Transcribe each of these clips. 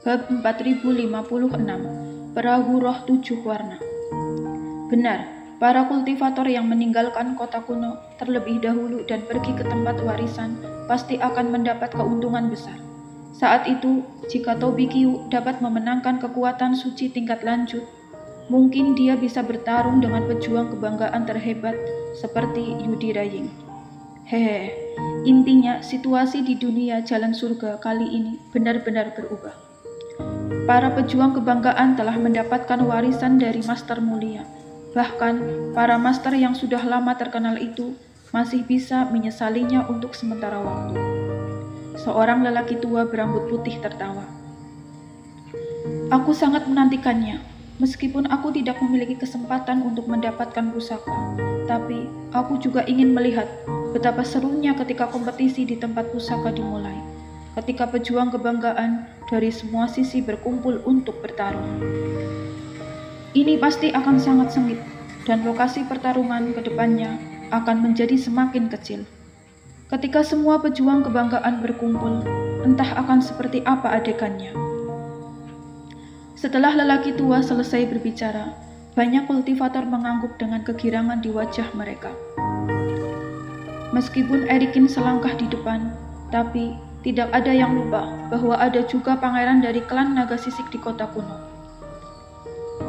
Bab 4056, Perahu Roh 7 Warna. Benar, para kultivator yang meninggalkan kota kuno terlebih dahulu dan pergi ke tempat warisan pasti akan mendapat keuntungan besar. Saat itu, jika Tobikiu dapat memenangkan kekuatan suci tingkat lanjut, mungkin dia bisa bertarung dengan pejuang kebanggaan terhebat seperti Yudiraying. Hehe, intinya situasi di dunia jalan surga kali ini benar-benar berubah. Para pejuang kebanggaan telah mendapatkan warisan dari master mulia. Bahkan, para master yang sudah lama terkenal itu masih bisa menyesalinya untuk sementara waktu. Seorang lelaki tua berambut putih tertawa. Aku sangat menantikannya. Meskipun aku tidak memiliki kesempatan untuk mendapatkan pusaka, tapi aku juga ingin melihat betapa serunya ketika kompetisi di tempat pusaka dimulai. Ketika pejuang kebanggaan dari semua sisi berkumpul untuk bertarung. Ini pasti akan sangat sengit, dan lokasi pertarungan ke depannya akan menjadi semakin kecil. Ketika semua pejuang kebanggaan berkumpul, entah akan seperti apa adegannya. Setelah lelaki tua selesai berbicara, banyak kultivator mengangguk dengan kegirangan di wajah mereka. Meskipun Erikin selangkah di depan, tapi tidak ada yang lupa bahwa ada juga pangeran dari klan naga sisik di kota kuno.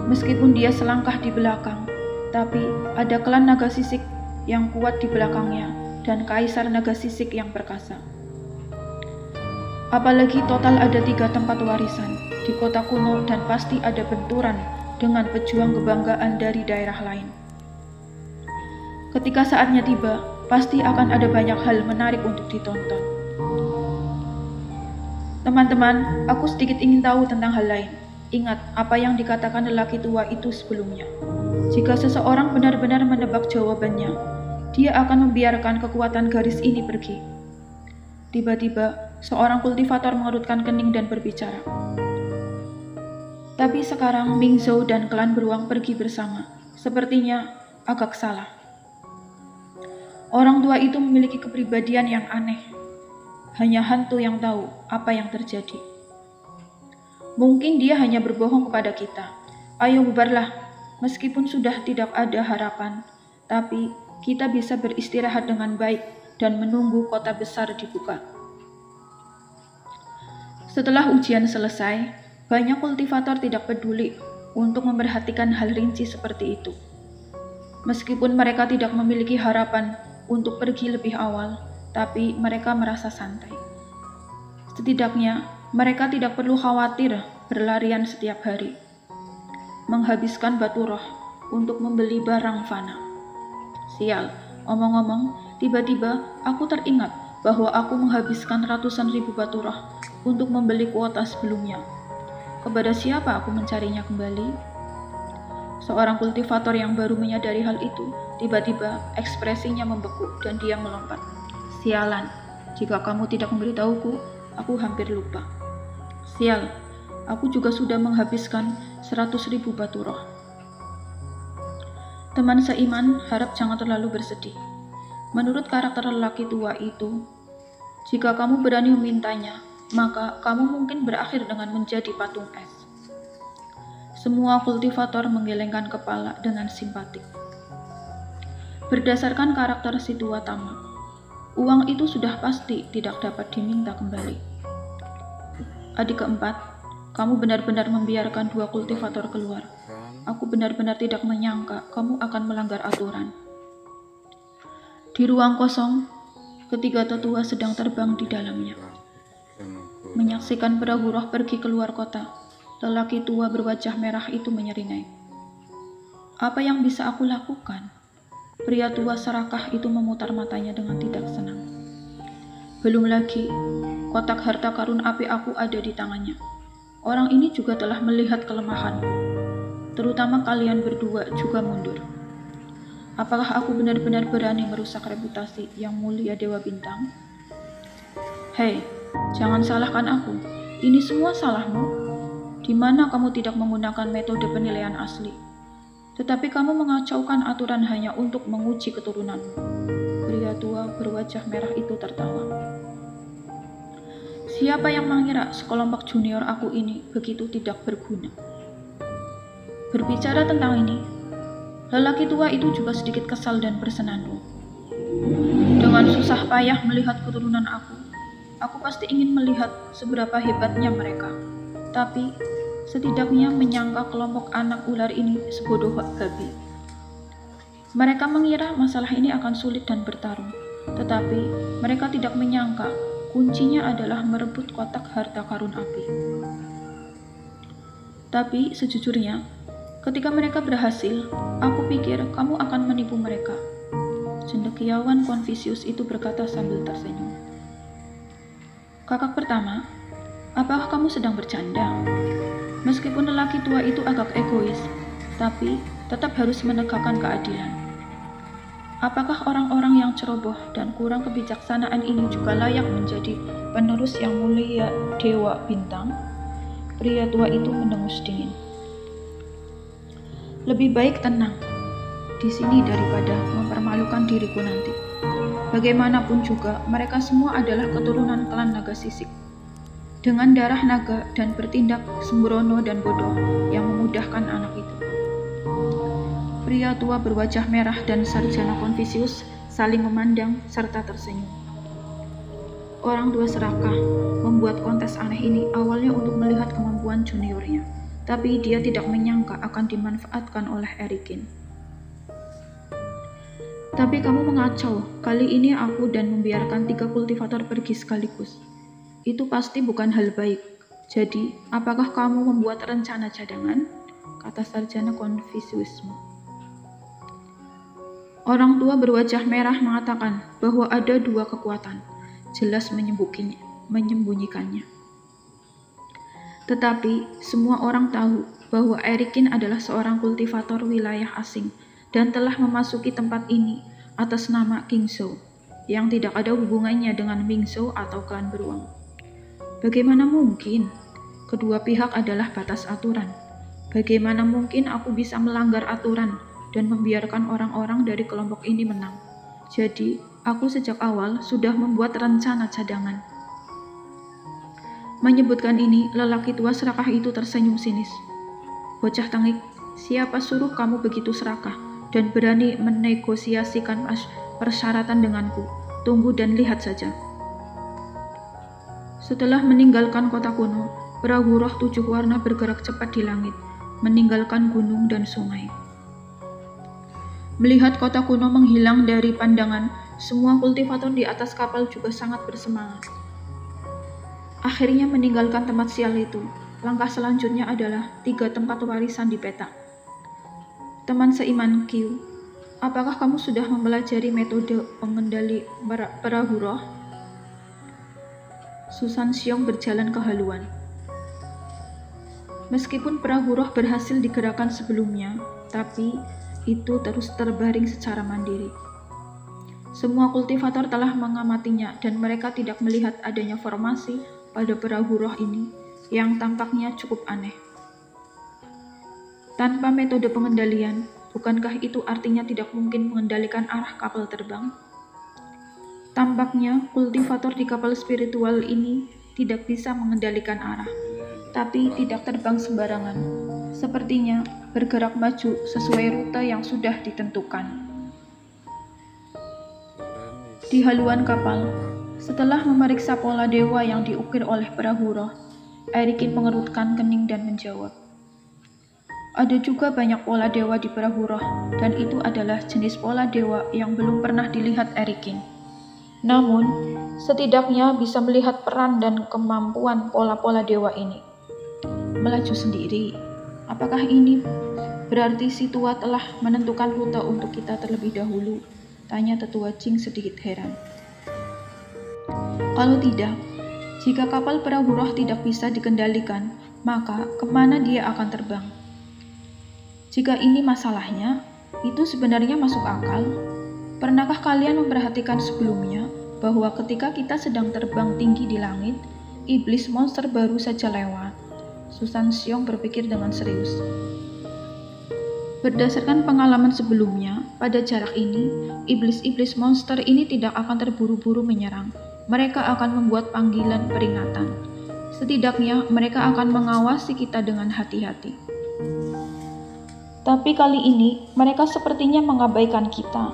Meskipun dia selangkah di belakang, tapi ada klan naga sisik yang kuat di belakangnya dan kaisar naga sisik yang perkasa. Apalagi total ada 3 tempat warisan di kota kuno dan pasti ada benturan dengan pejuang kebanggaan dari daerah lain. Ketika saatnya tiba, pasti akan ada banyak hal menarik untuk ditonton. Teman-teman, aku sedikit ingin tahu tentang hal lain. Ingat apa yang dikatakan lelaki tua itu sebelumnya. Jika seseorang benar-benar menebak jawabannya, dia akan membiarkan kekuatan garis ini pergi. Tiba-tiba, seorang kultivator mengerutkan kening dan berbicara. Tapi sekarang Ming Zhou dan klan beruang pergi bersama. Sepertinya agak salah. Orang tua itu memiliki kepribadian yang aneh. Hanya hantu yang tahu apa yang terjadi. Mungkin dia hanya berbohong kepada kita. Ayo bubarlah, meskipun sudah tidak ada harapan, tapi kita bisa beristirahat dengan baik dan menunggu kota besar dibuka. Setelah ujian selesai, banyak kultivator tidak peduli untuk memperhatikan hal rinci seperti itu. Meskipun mereka tidak memiliki harapan untuk pergi lebih awal, tapi mereka merasa santai. Setidaknya, mereka tidak perlu khawatir berlarian setiap hari, menghabiskan batu roh untuk membeli barang fana. Sial, omong-omong, tiba-tiba aku teringat bahwa aku menghabiskan ratusan ribu batu roh untuk membeli kuota sebelumnya. Kepada siapa aku mencarinya kembali? Seorang kultivator yang baru menyadari hal itu, tiba-tiba ekspresinya membeku dan dia melompat. Sialan, jika kamu tidak memberitahuku, aku hampir lupa. Sial, aku juga sudah menghabiskan 100.000 batu roh. Teman seiman, harap jangan terlalu bersedih. Menurut karakter lelaki tua itu, jika kamu berani memintanya, maka kamu mungkin berakhir dengan menjadi patung es. Semua kultivator menggelengkan kepala dengan simpatik. Berdasarkan karakter si tua tamak, uang itu sudah pasti tidak dapat diminta kembali. Adik keempat, kamu benar-benar membiarkan 2 kultivator keluar. Aku benar-benar tidak menyangka kamu akan melanggar aturan. Di ruang kosong, ketiga tetua sedang terbang di dalamnya. Menyaksikan perahu roh pergi keluar kota, lelaki tua berwajah merah itu menyeringai. Apa yang bisa aku lakukan? Pria tua serakah itu memutar matanya dengan tidak senang. Belum lagi, kotak harta karun api aku ada di tangannya. Orang ini juga telah melihat kelemahanku. Terutama kalian berdua juga mundur. Apakah aku benar-benar berani merusak reputasi yang mulia Dewa Bintang? Hei, jangan salahkan aku. Ini semua salahmu. Di mana kamu tidak menggunakan metode penilaian asli? Tetapi kamu mengacaukan aturan hanya untuk menguji keturunanmu. Pria tua berwajah merah itu tertawa. Siapa yang mengira sekelompok junior aku ini begitu tidak berguna? Berbicara tentang ini, lelaki tua itu juga sedikit kesal dan bersenandung. Dengan susah payah melihat keturunan aku pasti ingin melihat seberapa hebatnya mereka. Tapi, setidaknya menyangka kelompok anak ular ini sebodoh babi. Mereka mengira masalah ini akan sulit dan bertarung, tetapi mereka tidak menyangka kuncinya adalah merebut kotak harta karun api. Tapi sejujurnya, ketika mereka berhasil, aku pikir kamu akan menipu mereka. Cendekiawan Konfusius itu berkata sambil tersenyum. Kakak pertama, apakah kamu sedang bercanda? Meskipun lelaki tua itu agak egois, tapi tetap harus menegakkan keadilan. Apakah orang-orang yang ceroboh dan kurang kebijaksanaan ini juga layak menjadi penerus yang mulia Dewa Bintang? Pria tua itu mendengus dingin. Lebih baik tenang di sini daripada mempermalukan diriku nanti. Bagaimanapun juga, mereka semua adalah keturunan klan naga sisik. Dengan darah naga dan bertindak sembrono dan bodoh yang memudahkan anak itu. Pria tua berwajah merah dan sarjana Konfusius saling memandang serta tersenyum. Orang tua serakah membuat kontes aneh ini awalnya untuk melihat kemampuan juniornya, tapi dia tidak menyangka akan dimanfaatkan oleh Erikin. Tapi kamu mengacau, kali ini aku dan membiarkan 3 kultivator pergi sekaligus. Itu pasti bukan hal baik. Jadi, apakah kamu membuat rencana cadangan? Kata sarjana Konfusius. Orang tua berwajah merah mengatakan bahwa ada 2 kekuatan, jelas menyembunyikannya. Tetapi semua orang tahu bahwa Erikin adalah seorang kultivator wilayah asing dan telah memasuki tempat ini atas nama King Zhou, yang tidak ada hubungannya dengan Ming Zhou atau klan beruang. Bagaimana mungkin? Kedua pihak adalah batas aturan. Bagaimana mungkin aku bisa melanggar aturan dan membiarkan orang-orang dari kelompok ini menang? Jadi, aku sejak awal sudah membuat rencana cadangan. Menyebutkan ini, lelaki tua serakah itu tersenyum sinis. Bocah tengik, siapa suruh kamu begitu serakah dan berani menegosiasikan persyaratan denganku? Tunggu dan lihat saja. Setelah meninggalkan kota kuno, perahu roh 7 warna bergerak cepat di langit, meninggalkan gunung dan sungai. Melihat kota kuno menghilang dari pandangan, semua kultivator di atas kapal juga sangat bersemangat. Akhirnya meninggalkan tempat sial itu. Langkah selanjutnya adalah 3 tempat warisan di peta. Teman seiman Q, apakah kamu sudah mempelajari metode pengendali perahu roh? Susan Xiong berjalan ke haluan. Meskipun perahu roh berhasil digerakkan sebelumnya, tapi itu terus terbaring secara mandiri. Semua kultivator telah mengamatinya dan mereka tidak melihat adanya formasi pada perahu roh ini yang tampaknya cukup aneh. Tanpa metode pengendalian, bukankah itu artinya tidak mungkin mengendalikan arah kapal terbang? Tampaknya kultivator di kapal spiritual ini tidak bisa mengendalikan arah, tapi tidak terbang sembarangan. Sepertinya bergerak maju sesuai rute yang sudah ditentukan. Di haluan kapal, setelah memeriksa pola dewa yang diukir oleh perahu roh, Erikin mengerutkan kening dan menjawab. Ada juga banyak pola dewa di perahu roh, dan itu adalah jenis pola dewa yang belum pernah dilihat Erikin. Namun, setidaknya bisa melihat peran dan kemampuan pola-pola dewa ini. Melaju sendiri. Apakah ini berarti si tua telah menentukan rute untuk kita terlebih dahulu? Tanya tetua Jing sedikit heran. Kalau tidak, jika kapal perahu roh tidak bisa dikendalikan, maka kemana dia akan terbang? Jika ini masalahnya, itu sebenarnya masuk akal. Pernahkah kalian memperhatikan sebelumnya bahwa ketika kita sedang terbang tinggi di langit, iblis monster baru saja lewat? Susan Xiong berpikir dengan serius. Berdasarkan pengalaman sebelumnya, pada jarak ini, iblis-iblis monster ini tidak akan terburu-buru menyerang, mereka akan membuat panggilan peringatan. Setidaknya mereka akan mengawasi kita dengan hati-hati. Tapi kali ini mereka sepertinya mengabaikan kita.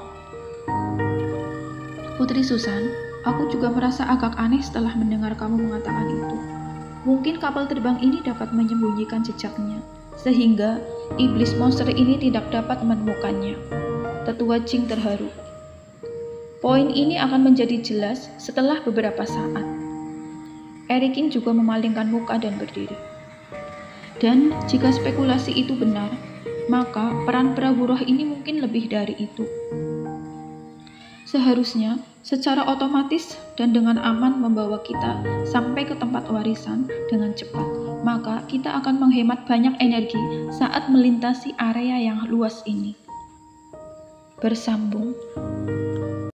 Putri Susan, aku juga merasa agak aneh setelah mendengar kamu mengatakan itu. Mungkin kapal terbang ini dapat menyembunyikan jejaknya, sehingga iblis monster ini tidak dapat menemukannya. Tetua Jing terharu. Poin ini akan menjadi jelas setelah beberapa saat. Erikin juga memalingkan muka dan berdiri. Dan jika spekulasi itu benar, maka peran perahu roh ini mungkin lebih dari itu. Seharusnya secara otomatis dan dengan aman membawa kita sampai ke tempat warisan dengan cepat. Maka kita akan menghemat banyak energi saat melintasi area yang luas ini. Bersambung.